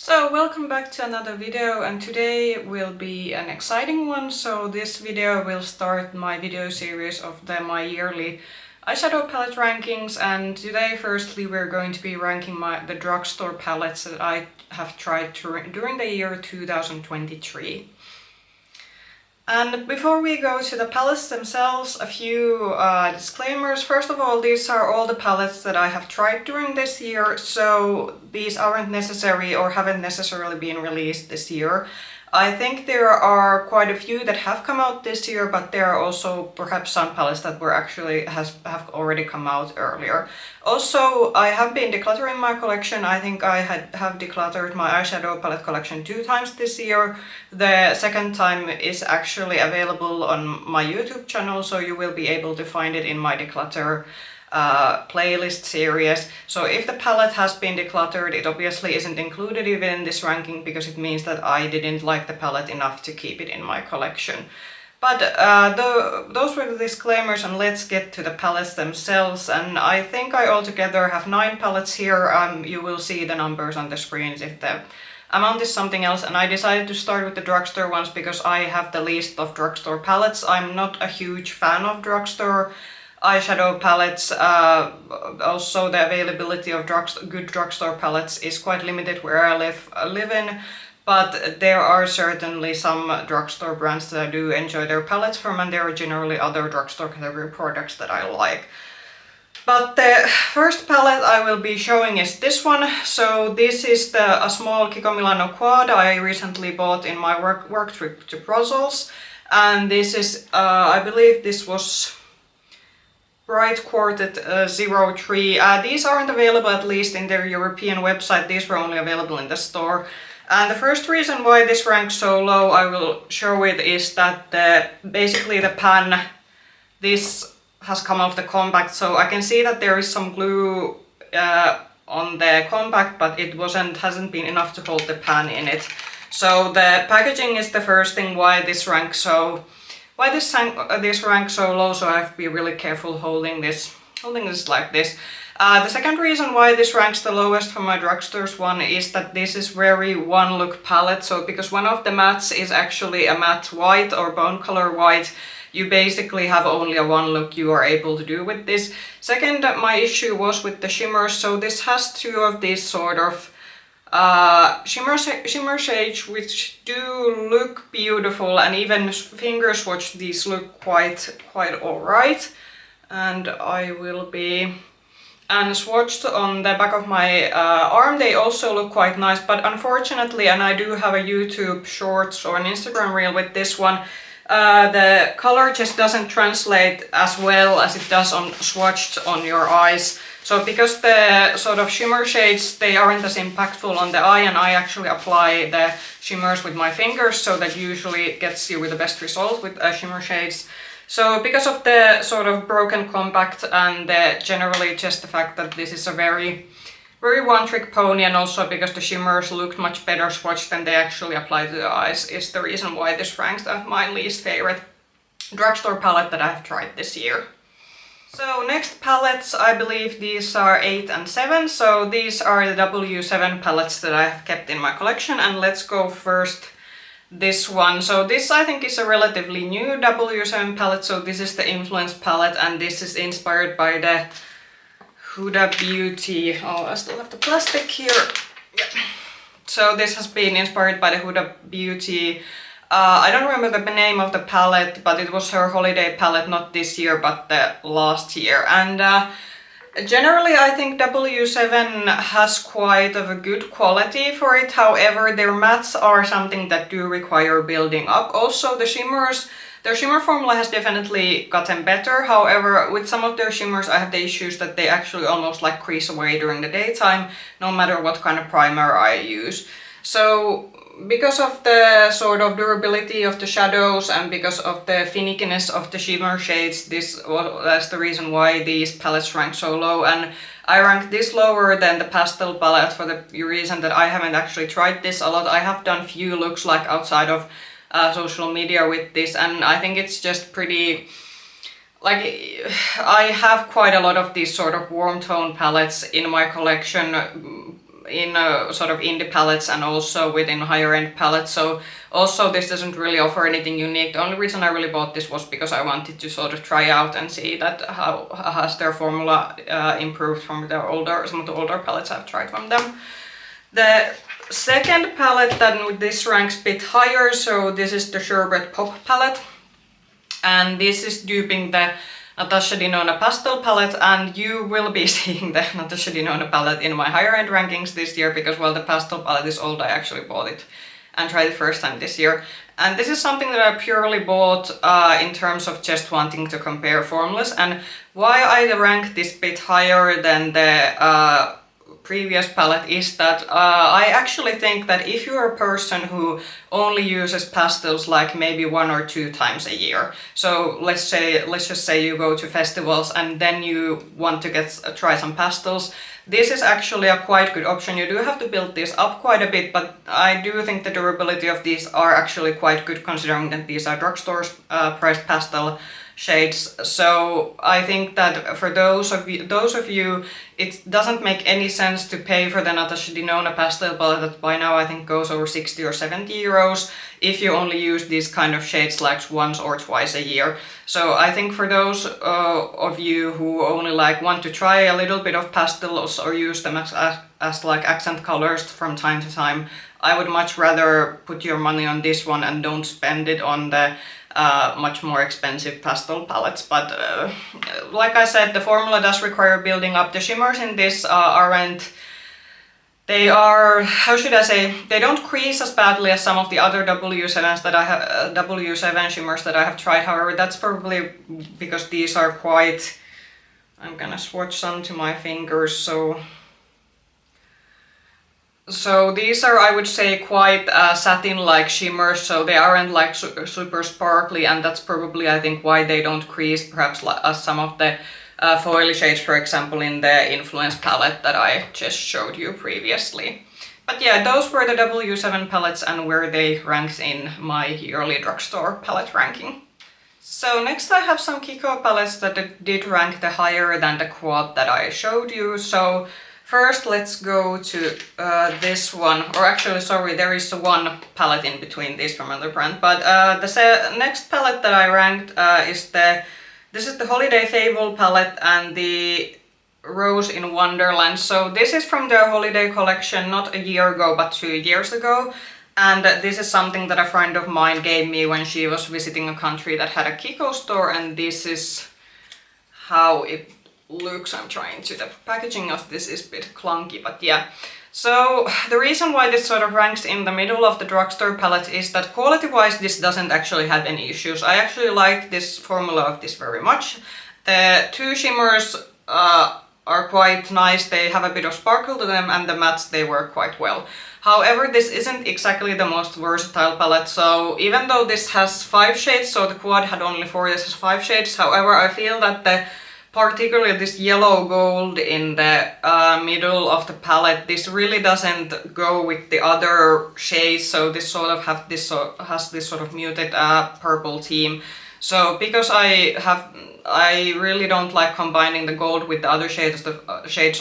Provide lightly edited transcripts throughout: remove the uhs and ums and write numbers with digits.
So welcome back to another video, and today will be an exciting one. So this video will start my video series of my yearly eyeshadow palette rankings, and today firstly we're going to be ranking the drugstore palettes that I have tried during the year 2023. And before we go to the palettes themselves, a few disclaimers. First of all, these are all the palettes that I have tried during this year, so these aren't necessary or haven't necessarily been released this year. I think there are quite a few that have come out this year, but there are also perhaps some palettes that were actually have already come out earlier. Also, I have been decluttering my collection. I think I have decluttered my eyeshadow palette collection 2 times this year. The second time is actually available on my YouTube channel, so you will be able to find it in my declutter playlist series. So if the palette has been decluttered, it obviously isn't included even in this ranking because it means that I didn't like the palette enough to keep it in my collection. But those were the disclaimers, and let's get to the palettes themselves. And I think I altogether have 9 palettes here. You will see the numbers on the screens if the amount is something else, and I decided to start with the drugstore ones because I have the least of drugstore palettes. I'm not a huge fan of drugstore eyeshadow palettes. Also the availability of good drugstore palettes is quite limited where I live in, but there are certainly some drugstore brands that I do enjoy their palettes from, and there are generally other drugstore category products that I like. But the first palette I will be showing is this one. So this is a small Kiko Milano quad I recently bought in my work trip to Brussels, and this is I believe this was Bright Quartet 03. These aren't available, at least in their European website. These were only available in the store. And the first reason why this ranks so low, I will show it, is that basically the pan, this has come off the compact, so I can see that there is some glue on the compact, but it hasn't been enough to hold the pan in it. So the packaging is the first thing why this ranks so ranks so low, so I have to be really careful holding this like this. The second reason why this ranks the lowest for my drugstore's one is that this is very one look palette. So because one of the mattes is actually a matte white or bone color white, you basically have only a one look you are able to do with this. Second, my issue was with the shimmers. So this has 2 of these sort of shimmer shades which do look beautiful, and even finger swatch these look quite alright. And I will be swatched on the back of my arm. They also look quite nice, but unfortunately, and I do have a YouTube shorts or an Instagram reel with this one, the color just doesn't translate as well as it does on swatched on your eyes. So because the sort of shimmer shades, they aren't as impactful on the eye, and I actually apply the shimmers with my fingers, so that usually gets you with the best result with shimmer shades. So because of the sort of broken compact and generally just the fact that this is a very one-trick pony, and also because the shimmers looked much better swatched than they actually apply to the eyes, is the reason why this ranks as my least favorite drugstore palette that I've tried this year. So next palettes, I believe these are 8 and 7, so these are the W7 palettes that I have kept in my collection, and let's go first this one. So this I think is a relatively new W7 palette, so this is the Influence palette, and this is inspired by the Huda Beauty. Oh, I still have the plastic here. Yeah. So this has been inspired by the Huda Beauty. I don't remember the name of the palette, but it was her holiday palette, not this year, but the last year. And generally I think W7 has quite of a good quality for it. However, their mattes are something that do require building up. Also the shimmers, their shimmer formula has definitely gotten better. However, with some of their shimmers I have the issues that they actually almost like crease away during the daytime, no matter what kind of primer I use. So because of the sort of durability of the shadows and because of the finickiness of the shimmer shades, that's the reason why these palettes rank so low. And I rank this lower than the pastel palette for the reason that I haven't actually tried this a lot. I have done few looks like outside of social media with this, and I think it's just pretty, like, I have quite a lot of these sort of warm tone palettes in my collection, in sort of indie palettes and also within higher end palettes. So also this doesn't really offer anything unique. The only reason I really bought this was because I wanted to sort of try out and see that how has their formula improved from some of the older palettes I've tried from them. The second palette then this ranks a bit higher, so this is the Sherbet Pop palette, and this is duping the Natasha Denona pastel palette, and you will be seeing the Natasha Denona palette in my higher end rankings this year because, well, the pastel palette is old. I actually bought it and tried it first time this year, and this is something that I purely bought in terms of just wanting to compare formulas. And why I rank this bit higher than the previous palette is that I actually think that if you're a person who only uses pastels like maybe 1 or 2 times a year, so let's just say you go to festivals and then you want to try some pastels, this is actually a quite good option. You do have to build this up quite a bit, but I do think the durability of these are actually quite good considering that these are drugstore priced pastel shades. So I think that for those of you, it doesn't make any sense to pay for the Natasha Denona pastel palette that by now I think goes over 60 or 70 euros if you only use these kind of shades like once or twice a year. So I think for those of you who only like want to try a little bit of pastels or use them as like accent colors from time to time, I would much rather put your money on this one and don't spend it on the much more expensive pastel palettes. But like I said, the formula does require building up. The shimmers in this they are, how should I say, they don't crease as badly as some of the other W7s that I have, W7 shimmers that I have tried. However, that's probably because these are quite, I'm gonna swatch some to my fingers, so these are, I would say, quite satin-like shimmers, so they aren't like super sparkly, and that's probably, I think, why they don't crease perhaps as some of the foily shades, for example, in the Influence palette that I just showed you previously. But yeah, those were the W7 palettes and where they ranked in my yearly drugstore palette ranking. So next I have some Kiko palettes that did rank the higher than the quad that I showed you. So first let's go to this one, or actually sorry, there is one palette in between these from another brand, but the next palette that I ranked this is the Holiday Fable palette and the Rose in Wonderland. So this is from their holiday collection, not a year ago but 2 years ago, and this is something that a friend of mine gave me when she was visiting a country that had a Kiko store, and this is how it looks. The packaging of this is a bit clunky, but yeah. So the reason why this sort of ranks in the middle of the drugstore palette is that quality-wise this doesn't actually have any issues. I actually like this formula of this very much. The 2 shimmers are quite nice, they have a bit of sparkle to them, and the mattes, they work quite well. However, this isn't exactly the most versatile palette, so even though this has 5 shades, so the quad had only 4, this has 5 shades, however I feel that particularly this yellow gold in the middle of the palette, this really doesn't go with the other shades, so this sort of has this sort of muted purple theme. So because I really don't like combining the gold with the other shades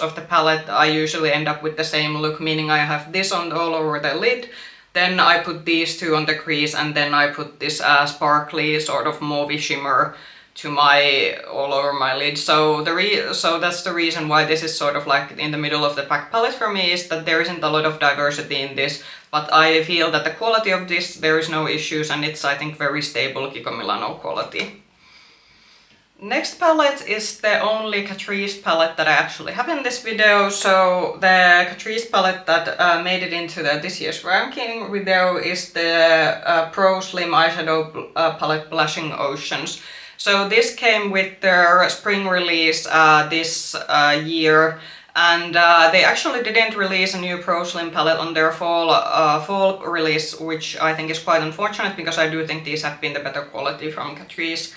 of the palette, I usually end up with the same look, meaning I have this on all over the lid, then I put these 2 on the crease, and then I put this sparkly sort of mauve shimmer to all over my lid. So that's the reason why this is sort of like in the middle of the pack palette for me, is that there isn't a lot of diversity in this, but I feel that the quality of this, there is no issues, and it's, I think, very stable Kiko Milano quality. Next palette is the only Catrice palette that I actually have in this video. So the Catrice palette that made it into this year's ranking video is the Pro Slim Eyeshadow palette Blushing Oceans. So this came with their spring release this year, and they actually didn't release a new Pro Slim palette on their fall release, which I think is quite unfortunate because I do think these have been the better quality from Catrice.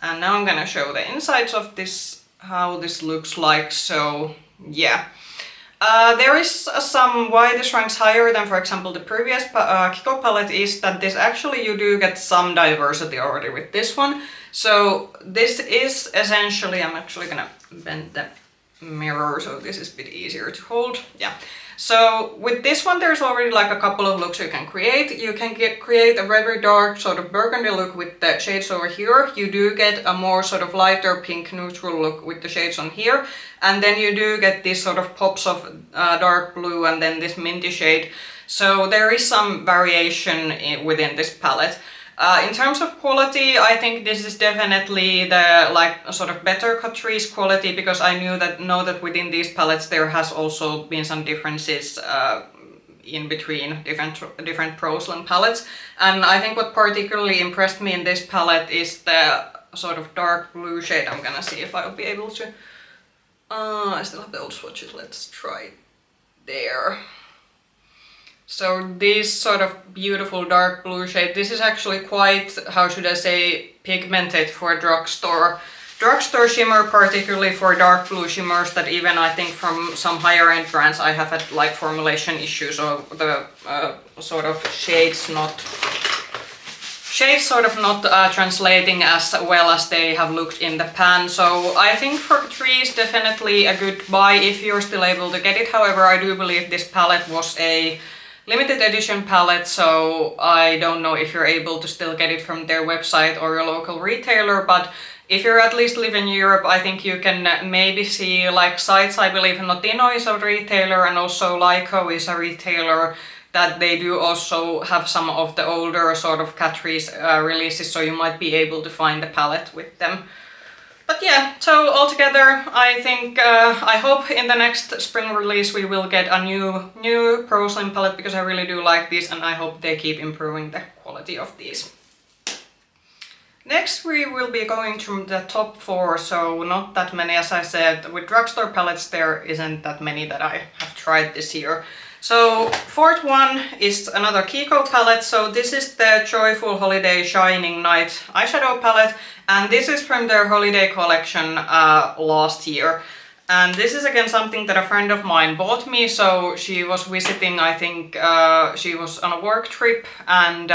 And now I'm gonna show the insides of this, how this looks like. So yeah. There is some why this ranks higher than, for example, the previous Kiko palette is that this actually you do get some diversity already with this one. So this is essentially, I'm actually gonna bend the mirror so this is a bit easier to hold. Yeah. So with this one there's already like a couple of looks you can create. You can create a very dark sort of burgundy look with the shades over here. You do get a more sort of lighter pink neutral look with the shades on here. And then you do get these sort of pops of dark blue and then this minty shade. So there is some variation within this palette. In terms of quality, I think this is definitely the like sort of better Catrice quality, because I know that within these palettes there has also been some differences in between different porcelain palettes. And I think what particularly impressed me in this palette is the sort of dark blue shade. I'm gonna see if I'll be able to. I still have the old swatches. Let's try there. So this sort of beautiful dark blue shade, this is actually quite, how should I say, pigmented for a drugstore. Drugstore shimmer, particularly for dark blue shimmers, that even I think from some higher end brands I have had like formulation issues, or the sort of shades sort of not translating as well as they have looked in the pan. So I think for Catrice definitely a good buy if you're still able to get it. However, I do believe this palette was a limited edition palette, so I don't know if you're able to still get it from their website or your local retailer, but if you at least live in Europe, I think you can maybe see like sites, I believe Notino is a retailer and also Lyco is a retailer, that they do also have some of the older sort of Catrice releases, so you might be able to find the palette with them. But yeah, so altogether, I think, I hope in the next spring release we will get a new porcelain palette, because I really do like these and I hope they keep improving the quality of these. Next we will be going through the top 4, so not that many, as I said. With drugstore palettes there isn't that many that I have tried this year. So fourth one is another Kiko palette. So this is the Joyful Holiday Shining Night eyeshadow palette, and this is from their holiday collection last year. And this is again something that a friend of mine bought me. So she was visiting, I think she was on a work trip, and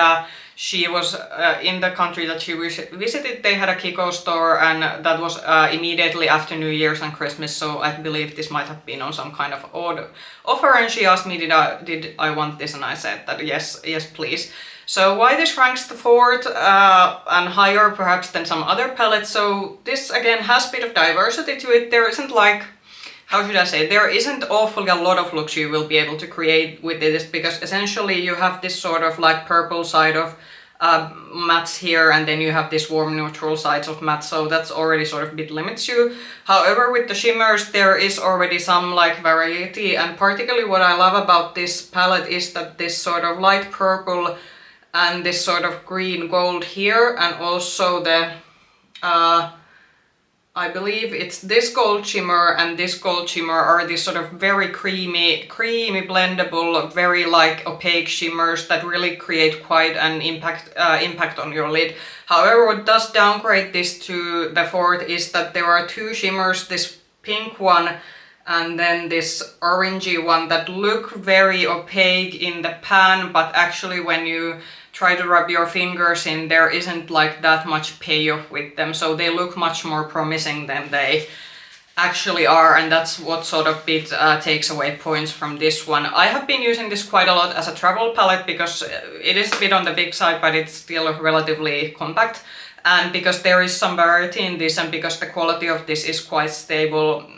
she was in the country that she visited. They had a Kiko store, and that was immediately after New Year's and Christmas, so I believe this might have been on some kind of offer, and she asked me did I want this, and I said that yes please. So why this ranks the 4th and higher perhaps than some other palettes? So this again has a bit of diversity to it. There isn't like, how should I say, there isn't awfully a lot of looks you will be able to create with this, because essentially you have this sort of like purple side of mattes here, and then you have this warm neutral sides of matte, so that's already sort of a bit limits you. However, with the shimmers there is already some like variety, and particularly what I love about this palette is that this sort of light purple and this sort of green gold here, and also the I believe it's this gold shimmer and this gold shimmer are these sort of very creamy blendable, very like opaque shimmers that really create quite an impact on your lid. However, what does downgrade this to the 4th is that there are 2 shimmers, this pink one and then this orangey one, that look very opaque in the pan, but actually when you try to rub your fingers in, there isn't like that much payoff with them, so they look much more promising than they actually are, and that's what sort of bit takes away points from this one. I have been using this quite a lot as a travel palette, because it is a bit on the big side, but it's still relatively compact, and because there is some variety in this, and because the quality of this is quite stable,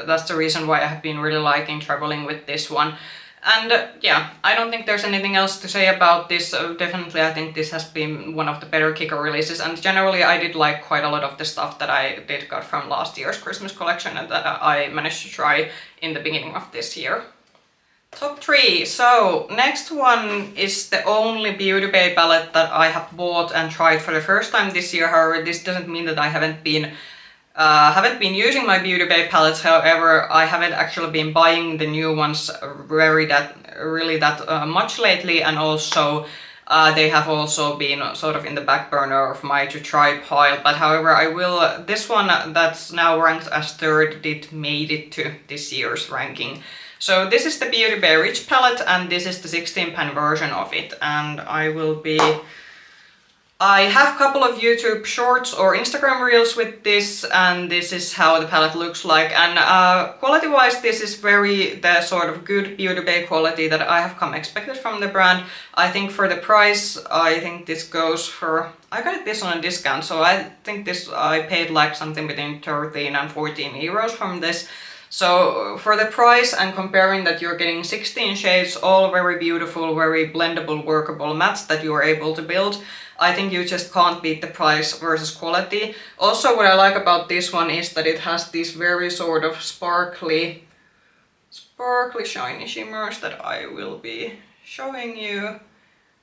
that's the reason why I have been really liking traveling with this one. And yeah, I don't think there's anything else to say about this. Definitely I think this has been one of the better Kiko releases, and generally I did like quite a lot of the stuff that I did got from last year's Christmas collection and that I managed to try in the beginning of this year. Top 3. So next one is the only ByBeautyBay palette that I have bought and tried for the first time this year. However, this doesn't mean that I haven't been using my ByBeautyBay palettes. However, I haven't actually been buying the new ones really that much lately, and also they have also been sort of in the back burner of my to try pile. But however, this one that's now ranked as 3rd made it to this year's ranking. So this is the ByBeautyBay Rich palette, and this is the 16 pan version of it, and I will be I have a couple of YouTube shorts or Instagram reels with this, and this is how the palette looks like. And quality-wise, this is very the sort of good ByBeautyBay quality that I have come expected from the brand. I think for the price, I think this goes for... I got this on a discount, so I think this I paid like something between 13 and 14 euros from this. So for the price and comparing that you're getting 16 shades, all very beautiful, very blendable, workable mattes that you are able to build, I think you just can't beat the price versus quality. Also, what I like about this one is that it has these very sort of sparkly shiny shimmers that I will be showing you.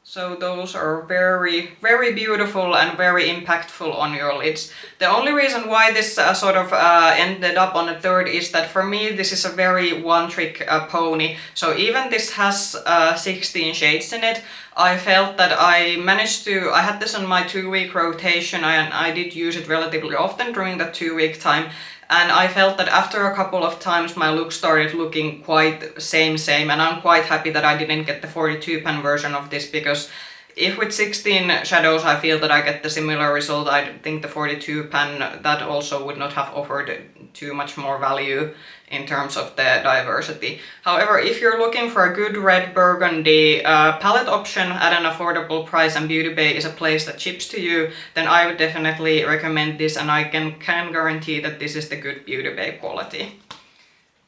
So those are very, very beautiful and very impactful on your lids. The only reason why this sort of ended up on a third is that for me this is a very one-trick pony. So even this has 16 shades in it, I felt that I had this on my 2-week rotation and I did use it relatively often during that 2-week time. And I felt that after a couple of times my look started looking quite same, and I'm quite happy that I didn't get the 42 pan version of this, because if with 16 shadows I feel that I get the similar result, I think the 42 pan, that also would not have offered too much more value in terms of the diversity. However, if you're looking for a good red burgundy palette option at an affordable price and ByBeautyBay is a place that ships to you, then I would definitely recommend this, and I can guarantee that this is the good ByBeautyBay quality.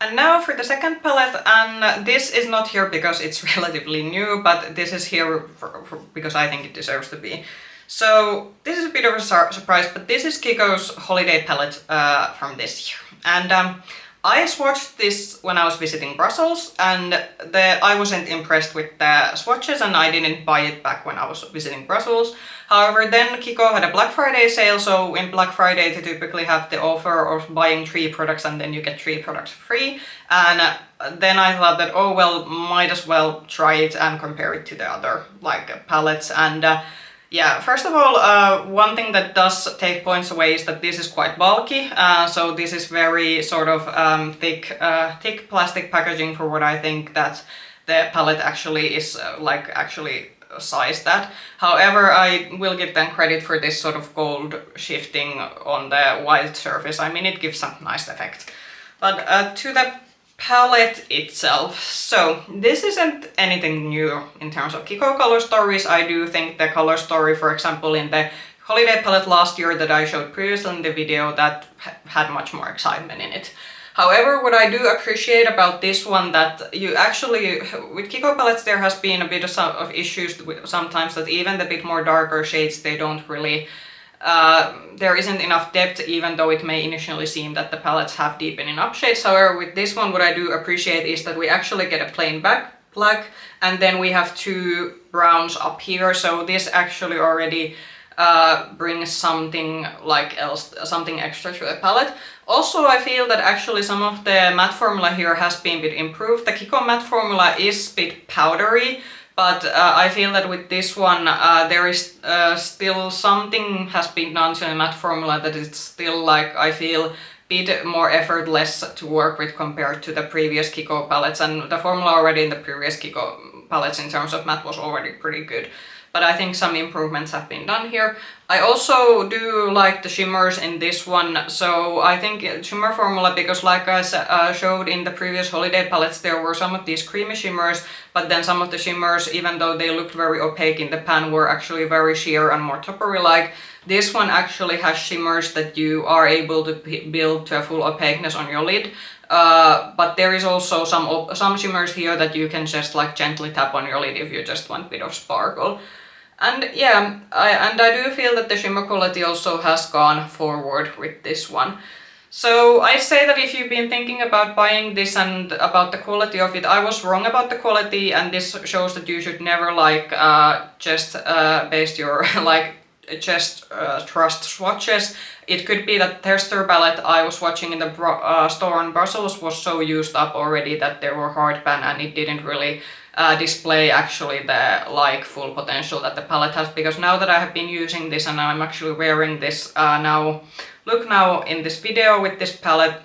And now for the second palette, and this is not here because it's relatively new, but this is here because I think it deserves to be. So this is a bit of a surprise, but this is Kiko's holiday palette from this year. And I swatched this when I was visiting Brussels, and I wasn't impressed with the swatches and I didn't buy it back when I was visiting Brussels. However, then Kiko had a Black Friday sale, so in Black Friday they typically have the offer of buying 3 products and then you get 3 products free. And then I thought that, oh well, might as well try it and compare it to the other like palettes. And yeah, first of all, one thing that does take points away is that this is quite bulky. So this is very sort of thick plastic packaging for what I think that the palette actually is actually sized at. However, I will give them credit for this sort of gold shifting on the white surface. I mean, it gives some nice effect. But to the palette itself, so this isn't anything new in terms of Kiko color stories. I do think the color story, for example, in the holiday palette last year that I showed previously in the video, that had much more excitement in it. However, what I do appreciate about this one, that you actually, with Kiko palettes there has been a bit of issues sometimes that even the bit more darker shades, they don't really, there isn't enough depth, even though it may initially seem that the palettes have deepening up shades. However, with this one, what I do appreciate is that we actually get a plain black, and then we have 2 browns up here. So this actually already brings something something extra to the palette. Also, I feel that actually some of the matte formula here has been a bit improved. The Kiko matte formula is a bit powdery, but I feel that with this one there is still something has been done to the matte formula that it's still like, I feel, a bit more effortless to work with compared to the previous Kiko palettes, and the formula already in the previous Kiko palettes in terms of matte was already pretty good. But I think some improvements have been done here. I also do like the shimmers in this one. So I think shimmer formula, because like I showed in the previous holiday palettes, there were some of these creamy shimmers, but then some of the shimmers, even though they looked very opaque in the pan, were actually very sheer and more toppery-like. This one actually has shimmers that you are able to build to a full opaqueness on your lid. But there is also some shimmers here that you can just like gently tap on your lid if you just want a bit of sparkle. And yeah, I do feel that the shimmer quality also has gone forward with this one. So I say that if you've been thinking about buying this and about the quality of it, I was wrong about the quality, and this shows that you should never like just base your trust swatches. It could be that tester palette I was watching in the store in Brussels was so used up already that they were hard pan, and it didn't really display actually the full potential that the palette has. Because now that I have been using this and I'm actually wearing this now in this video with this palette,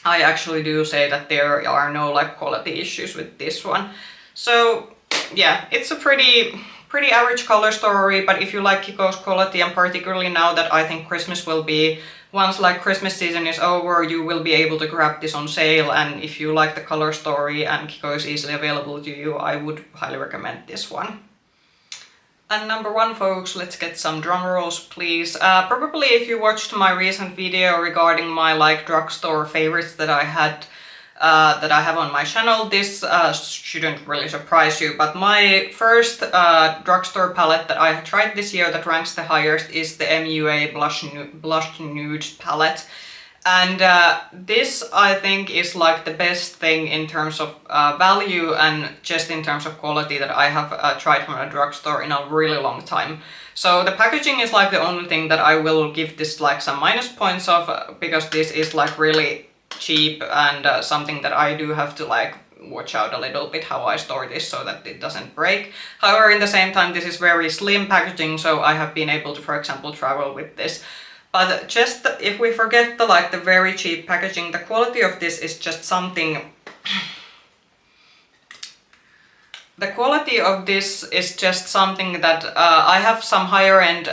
I actually do say that there are no quality issues with this one. So yeah, it's a pretty pretty average color story, but if you like Kiko's quality, and particularly now that I think Christmas will be, once like Christmas season is over, you will be able to grab this on sale, and if you like the color story and Kiko is easily available to you, I would highly recommend this one. And number 1, folks, let's get some drum rolls, please. Probably if you watched my recent video regarding my like drugstore favorites that I had, that I have on my channel, this shouldn't really surprise you, but my first drugstore palette that I have tried this year that ranks the highest is the MUA Blush Nudes palette. And this, I think, is like the best thing in terms of value and just in terms of quality that I have tried from a drugstore in a really long time. So the packaging is like the only thing that I will give this like some minus points of, because this is like really cheap and something that I do have to like watch out a little bit how I store this so that it doesn't break. However, in the same time, this is very slim packaging, so I have been able to, for example, travel with this. But just if we forget the like the very cheap packaging, the quality of this is just something. The quality of this is just something that I have some higher end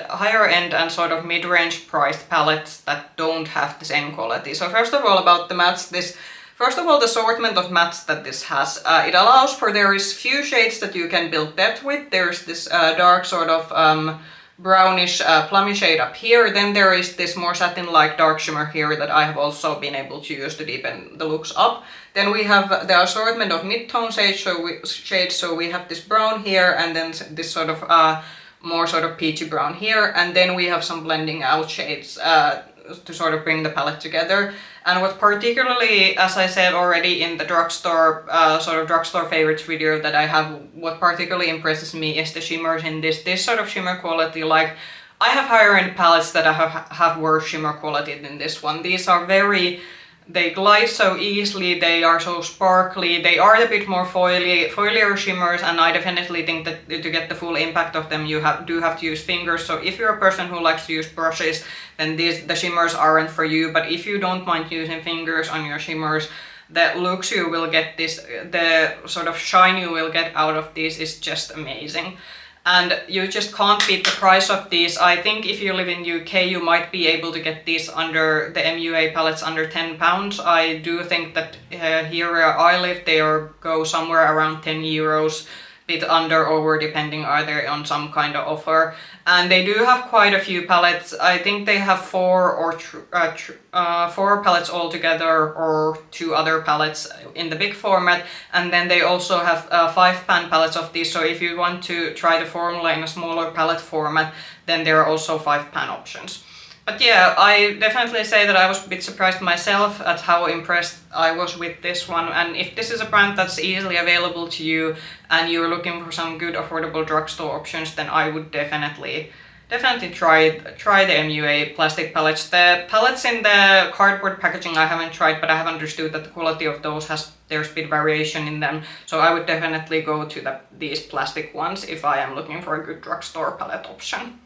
and sort of mid-range priced palettes that don't have the same quality. So first of all, about the mattes, first of all, the assortment of mattes that this has, it allows for, there is few shades that you can build depth with. There's this dark sort of brownish plummy shade up here. Then there is this more satin-like dark shimmer here that I have also been able to use to deepen the looks up. Then we have the assortment of mid-tone shades, so we have this brown here and then this sort of more sort of peachy brown here, and then we have some blending out shades to sort of bring the palette together. And what particularly, as I said already in the drugstore, sort of drugstore favorites video that I have, what particularly impresses me is the shimmers in this sort of shimmer quality. Like, I have higher end palettes that have worse shimmer quality than this one. These are they glide so easily, they are so sparkly, they are a bit more foilier shimmers, and I definitely think that to get the full impact of them you do have to use fingers. So if you're a person who likes to use brushes, then the shimmers aren't for you, but if you don't mind using fingers on your shimmers, the looks you will get, the sort of shine you will get out of these is just amazing. And you just can't beat the price of these. I think if you live in UK, you might be able to get these under the MUA palettes under £10. I do think that here where I live, they go somewhere around €10, bit under over depending, are they on some kind of offer. And they do have quite a few palettes. I think they have 4 palettes altogether, or 2 other palettes in the big format, and then they also have 5-pan palettes of these. So if you want to try the formula in a smaller palette format, then there are also 5-pan options. But yeah, I definitely say that I was a bit surprised myself at how impressed I was with this one. And if this is a brand that's easily available to you and you're looking for some good affordable drugstore options, then I would definitely try the MUA plastic palettes. The palettes in the cardboard packaging I haven't tried, but I have understood that the quality of those there's a bit variation in them. So I would definitely go to these plastic ones if I am looking for a good drugstore palette option.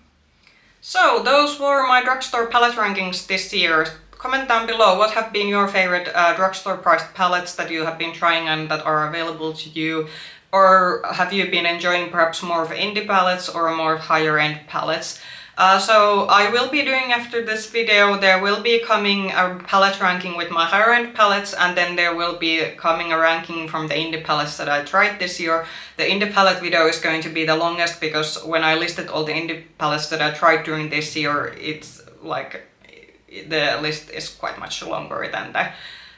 So those were my drugstore palette rankings this year. Comment down below what have been your favorite drugstore priced palettes that you have been trying and that are available to you. Or have you been enjoying perhaps more of indie palettes or more higher end palettes? So I will be doing, after this video, there will be coming a palette ranking with my higher end palettes, and then there will be coming a ranking from the indie palettes that I tried this year. The indie palette video is going to be the longest because when I listed all the indie palettes that I tried during this year, it's like the list is quite much longer than the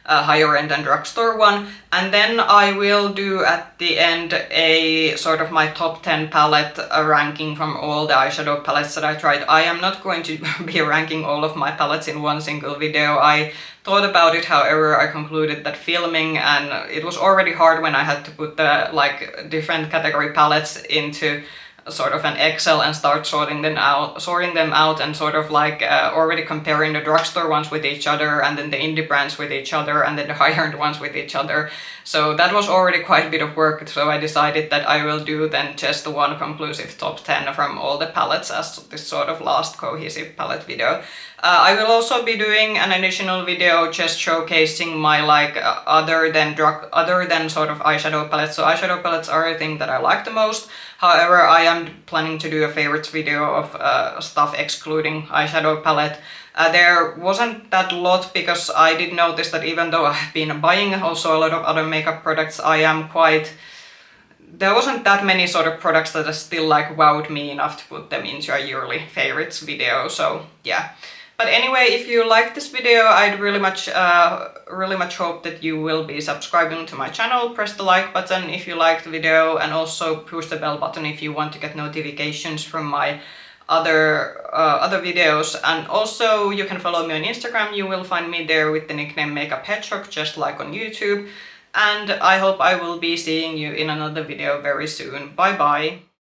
higher end and drugstore one. And then I will do at the end a sort of my top 10 palette ranking from all the eyeshadow palettes that I tried. I am not going to be ranking all of my palettes in one single video. I thought about it, however I concluded that filming, and it was already hard when I had to put the like different category palettes into sort of an Excel and start sorting them out and sort of like already comparing the drugstore ones with each other and then the indie brands with each other and then the higher-end ones with each other. So that was already quite a bit of work, so I decided that I will do then just the one conclusive top 10 from all the palettes as this sort of last cohesive palette video. I will also be doing an additional video just showcasing my like other than sort of eyeshadow palettes. So eyeshadow palettes are a thing that I like the most. However, I am planning to do a favorites video of stuff excluding eyeshadow palette. There wasn't that lot because I did notice that even though I've been buying also a lot of other makeup products, there wasn't that many sort of products that still like wowed me enough to put them into a yearly favorites video, so yeah. But anyway, if you like this video, I'd really much hope that you will be subscribing to my channel, press the like button if you liked the video, and also push the bell button if you want to get notifications from my other videos. And also you can follow me on Instagram, you will find me there with the nickname Makeup Hedgehog, just like on YouTube. And I hope I will be seeing you in another video very soon. Bye bye!